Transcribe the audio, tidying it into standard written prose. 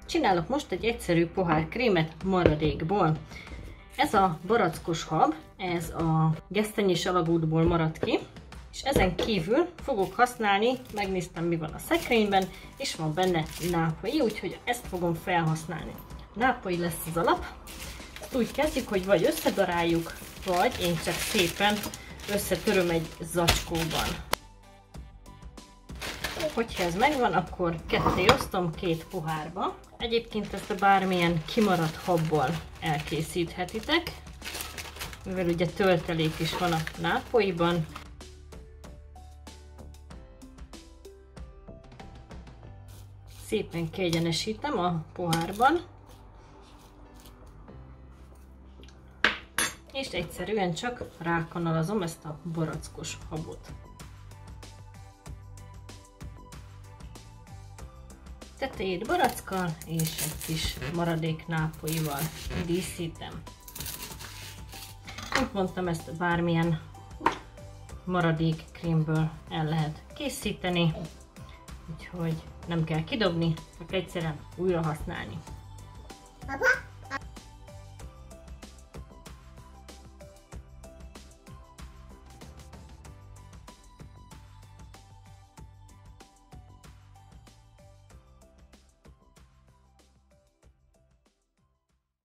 Csinálok most egy egyszerű pohár krémet maradékból. Ez a barackos hab, ez a gesztenyés alagútból maradt ki, és ezen kívül fogok használni, megnéztem mi van a szekrényben, és van benne nápolyi, úgyhogy ezt fogom felhasználni. Nápolyi lesz az alap. Ezt úgy kezdjük, hogy vagy összedaráljuk, vagy én csak szépen összetöröm egy zacskóban. Hogyha ez megvan, akkor ketté osztom 2 pohárba. Egyébként ezt bármilyen kimaradt habból elkészíthetitek, mivel ugye töltelék is van a nápolyiban. Szépen kiegyenesítem a pohárban, és egyszerűen csak rákanalazom ezt a barackos habot. Tetejét barackkal és egy kis maradék nápolyival díszítem. Mint mondtam, ezt bármilyen maradék krémből el lehet készíteni, úgyhogy nem kell kidobni, csak egyszerűen újra használni. Papa?